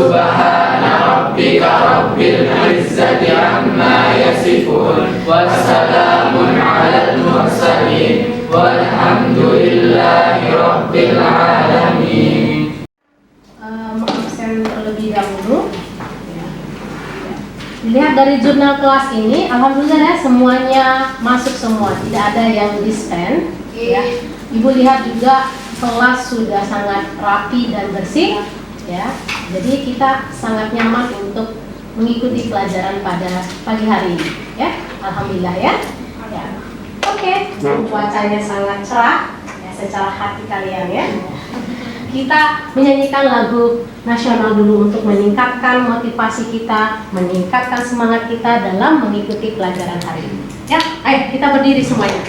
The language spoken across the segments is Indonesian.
Subhana rabbika rabbil izzati amma yasifun, wassalamun alal mursalin, walhamdulillahi rabbil alamin. Absen terlebih dahulu. Dilihat dari jurnal kelas ini, alhamdulillah ya, semuanya masuk semua, tidak ada yang dispen. Ya. Ibu lihat juga kelas sudah sangat rapi dan bersih, ya. Jadi kita sangat nyaman untuk mengikuti pelajaran pada pagi hari ini, ya. Alhamdulillah ya. Ya. Oke, cuacanya sangat cerah, ya, secara hati kalian ya. Kita menyanyikan lagu nasional dulu untuk meningkatkan motivasi kita, meningkatkan semangat kita dalam mengikuti pelajaran hari ini. Ya, ayo kita berdiri semuanya.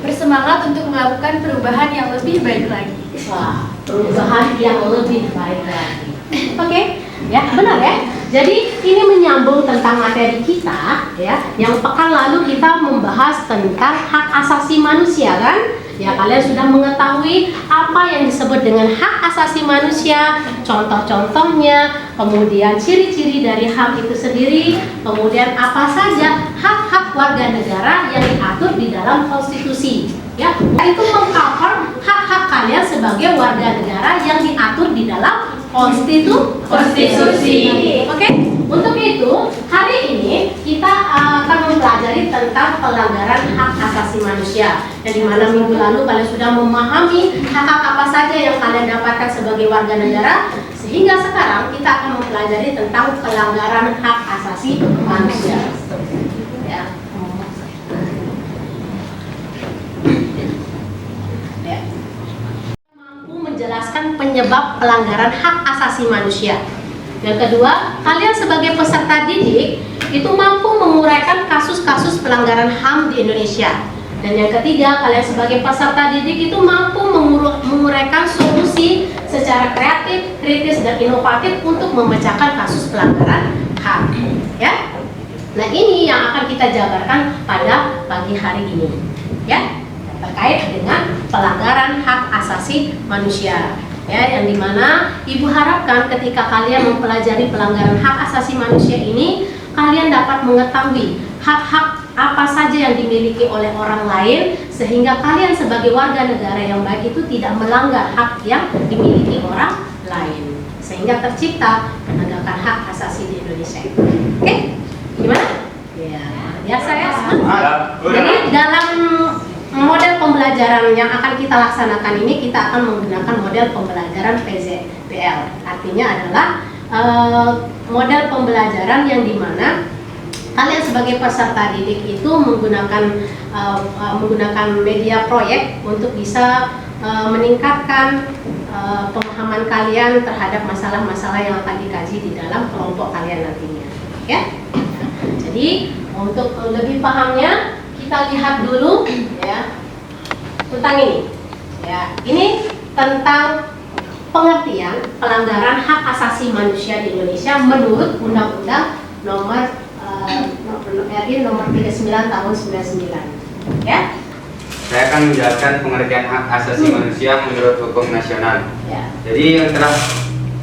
Bersemangat untuk melakukan perubahan yang lebih baik lagi. Wah, perubahan yang lebih baik lagi. Oke, ya benar ya. Jadi ini menyambung tentang materi kita, ya. Yang pekan lalu kita membahas tentang hak asasi manusia, kan? Ya, kalian sudah mengetahui apa yang disebut dengan hak asasi manusia, contoh-contohnya, kemudian ciri-ciri dari hak itu sendiri, kemudian apa saja hak-hak warga negara yang diatur di dalam konstitusi. Ya, itu mengcover hak-hak kalian sebagai warga negara yang diatur di dalam konstitusi. Oke, untuk itu hari ini kita akan mempelajari tentang pelanggaran hak asasi manusia. Yang dimana minggu lalu kalian sudah memahami hak-hak apa saja yang kalian dapatkan sebagai warga negara, sehingga sekarang kita akan mempelajari tentang pelanggaran hak asasi manusia. Ya. Menjelaskan penyebab pelanggaran hak asasi manusia. Yang kedua, kalian sebagai peserta didik itu mampu menguraikan kasus-kasus pelanggaran HAM di Indonesia. Dan yang ketiga, kalian sebagai peserta didik itu mampu menguraikan solusi secara kreatif, kritis, dan inovatif untuk memecahkan kasus pelanggaran HAM. Ya. Nah, ini yang akan kita jabarkan pada pagi hari ini. Ya. Terkait dengan pelanggaran hak asasi manusia, ya, yang dimana ibu harapkan ketika kalian mempelajari pelanggaran hak asasi manusia ini, kalian dapat mengetahui hak-hak apa saja yang dimiliki oleh orang lain, sehingga kalian sebagai warga negara yang baik itu tidak melanggar hak yang dimiliki orang lain, sehingga tercipta penegakan hak asasi di Indonesia. Oke, gimana? Ya, biasa ya. Jadi dalam model pembelajaran yang akan kita laksanakan ini, kita akan menggunakan model pembelajaran PZBL. Artinya adalah model pembelajaran yang dimana kalian sebagai peserta didik itu menggunakan media proyek untuk bisa meningkatkan pemahaman kalian terhadap masalah-masalah yang akan dikaji di dalam kelompok kalian nantinya. Ya. Jadi untuk lebih pahamnya, kita lihat dulu ya tentang ini. Ya, ini tentang pengertian pelanggaran hak asasi manusia di Indonesia menurut Undang-Undang nomor RI nomor 39 tahun 99. Ya. Saya akan menjelaskan pengertian hak asasi manusia menurut hukum nasional. Ya. Jadi yang telah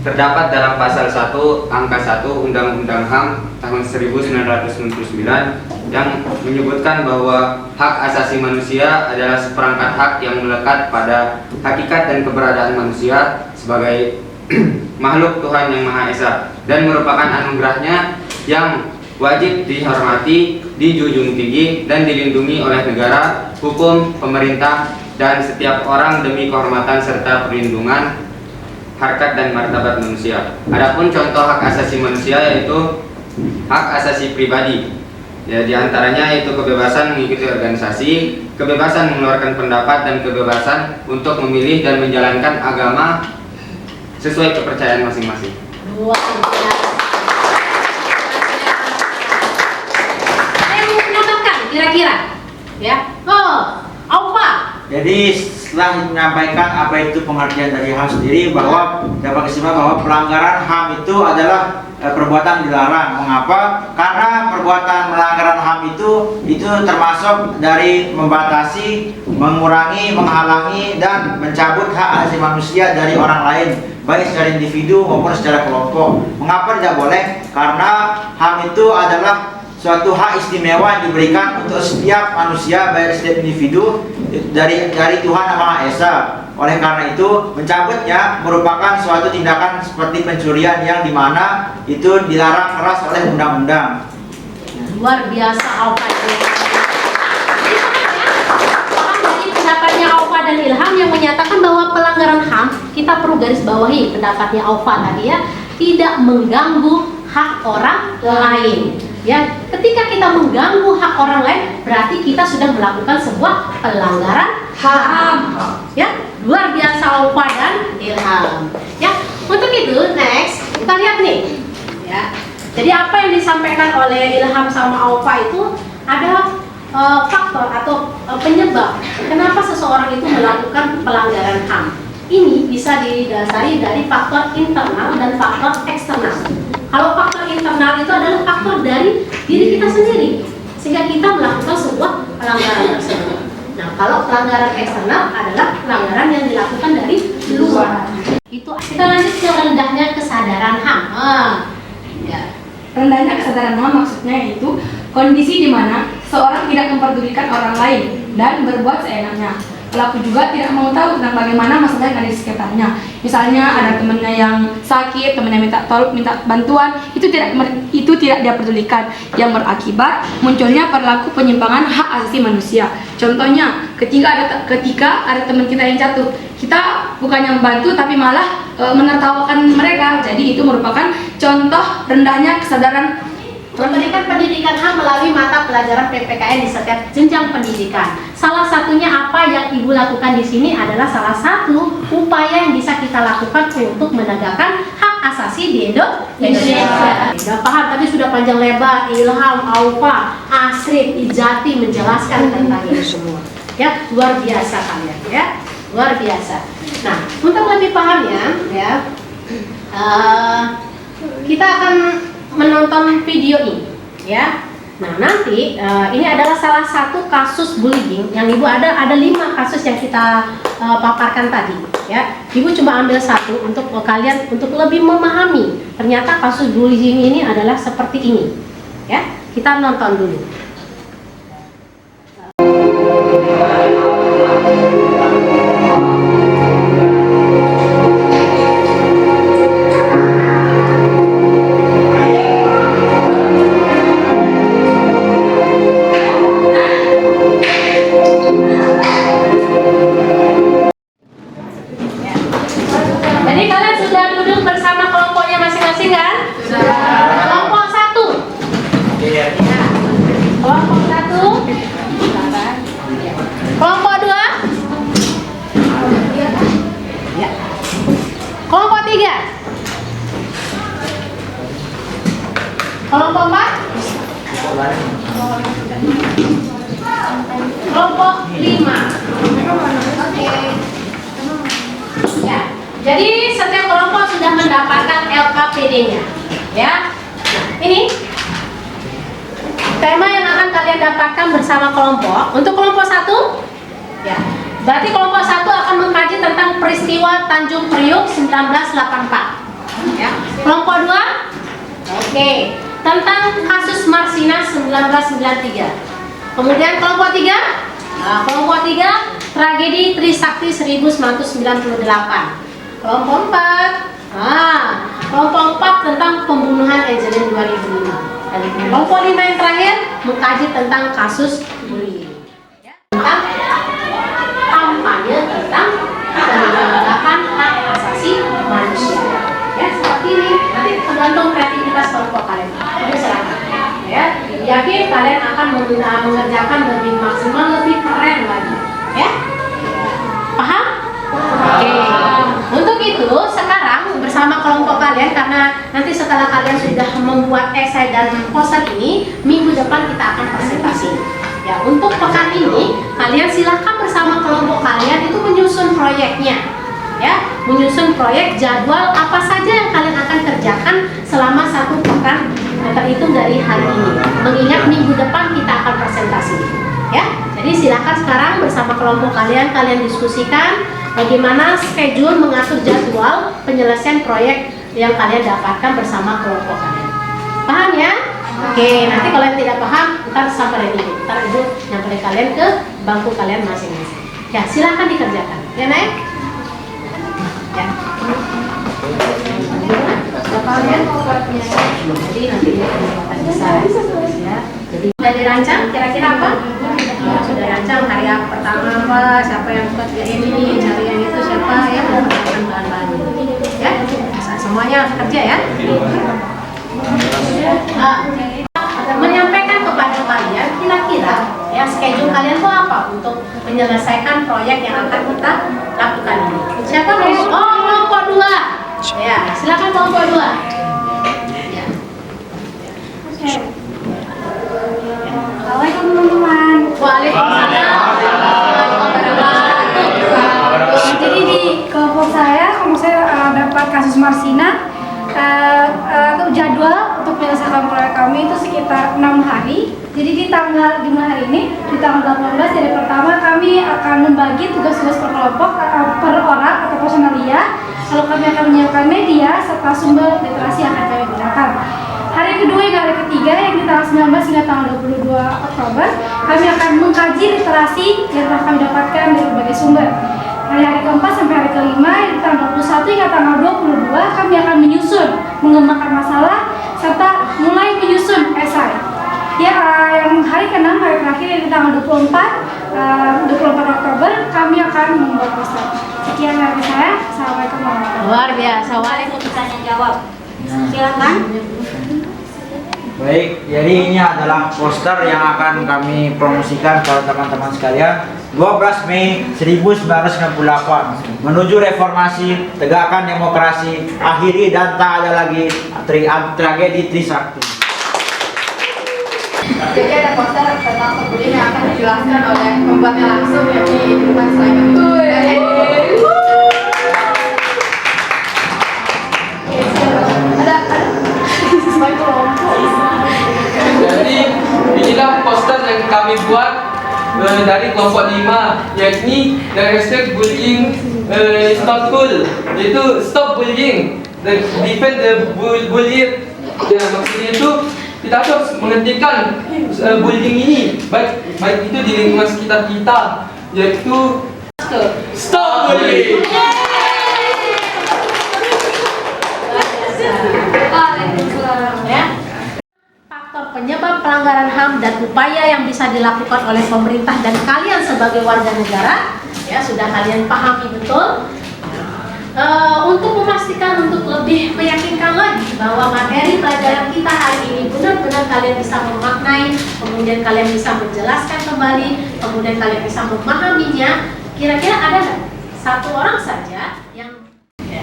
terdapat dalam pasal 1 angka 1 Undang-Undang HAM tahun 1999 yang menyebutkan bahwa hak asasi manusia adalah seperangkat hak yang melekat pada hakikat dan keberadaan manusia sebagai makhluk Tuhan yang Maha Esa dan merupakan anugerahnya yang wajib dihormati dijunjung tinggi dan dilindungi oleh negara, hukum, pemerintah, dan setiap orang demi kehormatan serta perlindungan harkat dan martabat manusia. Adapun contoh hak asasi manusia yaitu hak asasi pribadi. Ya, diantaranya yaitu kebebasan mengikuti organisasi, kebebasan mengeluarkan pendapat, dan kebebasan untuk memilih dan menjalankan agama sesuai kepercayaan masing-masing. Luar biasa. Saya mau menambahkan kira-kira, ya. Oh, Aufa. Jadi setelah menyampaikan apa itu pengertian dari HAM sendiri, bahwa dapat kesimpulan bahwa pelanggaran HAM itu adalah perbuatan dilarang. Mengapa? Karena perbuatan melanggaran HAM itu termasuk dari membatasi, mengurangi, menghalangi, dan mencabut hak asasi manusia dari orang lain, baik secara individu maupun secara kelompok. Mengapa tidak boleh? Karena HAM itu adalah suatu hak istimewa yang diberikan untuk setiap manusia, baik setiap individu dari Tuhan Yang Maha Esa. Oleh karena itu, mencabutnya merupakan suatu tindakan seperti pencurian yang dimana itu dilarang keras oleh undang-undang. Luar biasa Aufa. Paham dari pendapatnya Aufa dan Ilham yang menyatakan bahwa pelanggaran HAM, kita perlu garis bawahi pendapatnya Aufa tadi ya, tidak mengganggu hak orang lain. Ya, ketika kita mengganggu hak orang lain, berarti kita sudah melakukan sebuah pelanggaran HAM. Ya, luar biasa Aufa dan Ilham. Ya, untuk itu next kita lihat nih. Ya, jadi apa yang disampaikan oleh Ilham sama Aufa itu ada faktor atau penyebab kenapa seseorang itu melakukan pelanggaran HAM. Ini bisa didasari dari faktor internal dan faktor eksternal. Kalau faktor internal itu adalah faktor dari diri kita sendiri, sehingga kita melakukan sebuah pelanggaran tersebut. Nah, kalau pelanggaran eksternal adalah pelanggaran yang dilakukan dari luar. Itu kita lanjut ke rendahnya kesadaran HAM. Ya. Rendahnya kesadaran HAM maksudnya yaitu kondisi di mana seorang tidak memperdulikan orang lain dan berbuat seenaknya. Pelaku juga tidak mau tahu tentang bagaimana masalah yang ada di sekitarnya. Misalnya ada temannya yang sakit, temannya minta bantuan, itu tidak dia pedulikan, yang berakibat munculnya perilaku penyimpangan hak asasi manusia. Contohnya, ketika ada teman kita yang jatuh, kita bukannya membantu tapi malah menertawakan mereka. Jadi itu merupakan contoh rendahnya kesadaran. Memberikan pendidikan HAM melalui mata pelajaran PPKN di setiap jenjang pendidikan. Salah satunya apa yang Ibu lakukan di sini adalah salah satu upaya yang bisa kita lakukan untuk menegakkan hak asasi di Indonesia. Sudah paham, tadi sudah panjang lebar Ilham, Aufa, Asrid, Ijati menjelaskan tentang ini semua. Ya, luar biasa kalian ya, luar biasa. Nah, untuk lebih pahamnya ya, kita akan menonton video ini ya. Nah, nanti ini adalah salah satu kasus bullying yang Ibu ada 5 kasus yang kita paparkan tadi ya. Ibu cuma ambil satu untuk kalian untuk lebih memahami ternyata kasus bullying ini adalah seperti ini ya. Kita nonton dulu. Jadi kalian sudah duduk bersama kelompoknya masing-masing kan? Sudah. Kelompok 1. Iya. Ya. Kelompok 1. Kelompok 2. Ya. Kelompok 3. Kelompok 4. Kelompok 5. Oke. Ya. Jadi setiap kelompok sudah mendapatkan LKPD-nya, ya. Nah, ini tema yang akan kalian dapatkan bersama kelompok. Untuk kelompok 1, ya, berarti kelompok 1 akan mengkaji tentang peristiwa Tanjung Priuk 1984. Ya. Kelompok 2, oke, tentang kasus Marsina 1993. Kemudian kelompok 3, kelompok 3 tragedi Trisakti 1998. Kelompok 4, kelompok 4 tentang pembunuhan Angelin 2005. Dan kelompok 5 yang terakhir mengkaji tentang kasus bullying. Ya, tentang kampanye tentang penegakan hak asasi manusia. Ya, seperti ini. Nanti tergantung kreativitas kelompok kalian. Jadi silakan. Ya, yakin kalian akan mengerjakan lebih maksimal, lebih keren lagi. Ya, paham? Oke. Untuk itu sekarang bersama kelompok kalian, karena nanti setelah kalian sudah membuat esai dan poster ini, minggu depan kita akan presentasi. Ya, untuk pekan ini kalian silahkan bersama kelompok kalian itu menyusun proyeknya. Ya, menyusun proyek jadwal apa saja yang kalian akan kerjakan selama 1 pekan terhitung dari hari ini. Mengingat minggu depan kita akan presentasi. Ya, jadi silakan sekarang bersama kelompok kalian diskusikan bagaimana schedule mengatur jadwal penyelesaian proyek yang kalian dapatkan bersama kelompok kalian. Paham ya? Oke, nanti kalau yang tidak paham, ntar sampai ibu. Ntar ibu nyamperin kalian ke bangku kalian masing-masing. Ya, silakan dikerjakan. Ya, naik. Ya. Sudah paham ya? Jadi nanti ya besar ya. Jadi sudah dirancang kira-kira apa? Sudah dirancang hari yang pertama apa? Siapa yang buat ini? Cari yang itu siapa ya? Menggunakan bahan-bahan ya. Semuanya kerja ya. Menyampaikan kepada kalian kira-kira ya schedule kalian itu apa untuk menyelesaikan proyek yang akan kita lakukan ini. Siapa kelompok? Oh, kelompok 2. Ya, silakan kelompok 2. Ya. Assalamualaikum teman-teman. Waalaikumsalam. Jadi di kelompok saya dapat kasus Marsina. Jadwal untuk menyelesaikan proyek kami itu sekitar 6 hari. Jadi di jumlah hari ini, di tanggal 18 hari pertama kami akan membagi tugas-tugas per kelompok, per orang atau personalia. Lalu kami akan menyiapkan media serta sumber literasi yang akan kami gunakan. Hari kedua hingga hari ketiga yang di tanggal 19 hingga tanggal 22 Oktober kami akan mengkaji literasi yang telah kami dapatkan dari berbagai sumber. Hari keempat sampai hari kelima yang di tanggal 21 hingga tanggal 22 kami akan menyusun, mengembangkan masalah serta mulai menyusun esai. Ya, yang hari ke-6 hari terakhir yang di tanggal 24 Oktober kami akan membuat poster. Sekian dari saya. Assalamualaikum warahmatullahi wabarakatuh. Luar biasa. Waalaikumsalam. Tanya jawab. Silakan. Baik, jadi ini adalah poster yang akan kami promosikan kepada teman-teman sekalian. 12 Mei 1998 menuju reformasi, tegakkan demokrasi, akhiri dan tak ada lagi tragedi Trisakti. Jadi ada poster tentang bullying yang akan dijelaskan oleh pembuatnya langsung, yakni Irfan Sulaiman. Jadi inilah poster yang kami buat dari kelompok 5, yakni the hashtag bullying is not cool, yaitu stop bullying, defend the bullied. Ya, maksudnya itu kita harus menghentikan bullying ini, baik itu di lingkungan sekitar kita, yaitu stop bullying. Ya. Faktor penyebab pelanggaran HAM dan upaya yang bisa dilakukan oleh pemerintah dan kalian sebagai warga negara ya sudah kalian pahami betul. Untuk memastikan untuk lebih meyakinkan lagi bahwa materi pelajaran kita hari ini benar-benar kalian bisa memaknai, kemudian kalian bisa menjelaskan kembali, kemudian kalian bisa memahaminya. Kira-kira ada nggak satu orang saja yang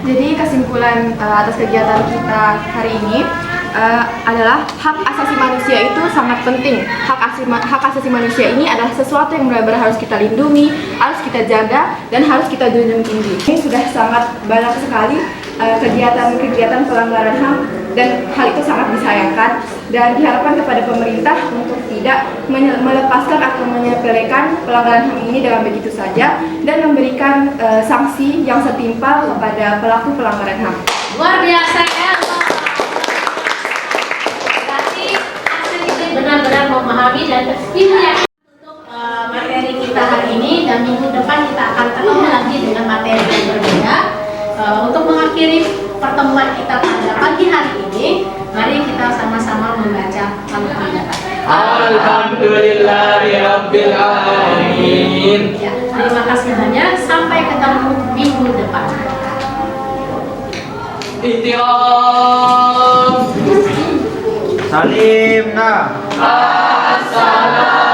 Jadi kesimpulan atas kegiatan kita hari ini adalah hak asasi manusia itu sangat penting. Hak asasi manusia ini adalah sesuatu yang benar-benar harus kita lindungi, harus kita jaga, dan harus kita junjung tinggi. Ini sudah sangat banyak sekali kegiatan-kegiatan pelanggaran HAM, dan hal itu sangat disayangkan dan diharapkan kepada pemerintah untuk tidak melepaskan atau menyepelekan pelanggaran HAM ini dengan begitu saja dan memberikan sanksi yang setimpal kepada pelaku pelanggaran HAM. luar biasa ya. Berarti hasil ini benar-benar memahami dan ibu yakin untuk materi kita hari ini, dan minggu depan kita akan ketemu lagi dengan materi yang berbeda. Untuk mengakhiri pertemuan kita pada pagi hari ini, mari kita sama-sama membaca Alhamdulillahirabbil alamin. Ya, terima kasih banyak. Sampai ketemu minggu depan. Ihtiram. Salim nah. Assalam.